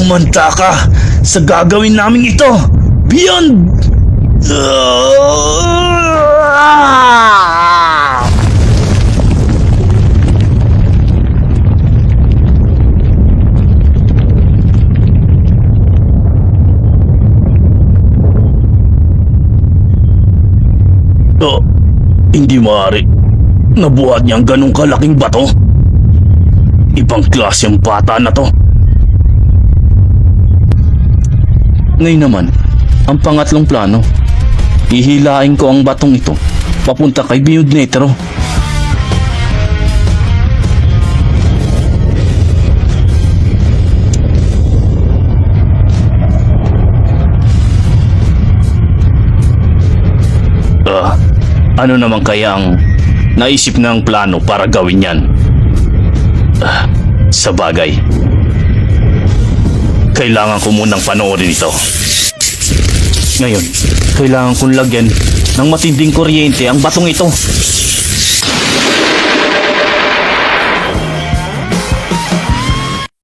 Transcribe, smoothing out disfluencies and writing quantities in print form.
Kumanta ka sa gagawin namin ito! Beyond! Hindi maaari. Nabuhat niya ang ganong kalaking bato. Ibang klase ang bata na to. Ngayon naman, ang pangatlong plano. Hihilain ko ang batong ito papunta kay Beyond Netero. Ano naman kaya ang naisip ng plano para gawin yan? Sa bagay, kailangan ko munang panoorin ito. Ngayon, kailangan kong lagyan ng matinding kuryente ang batong ito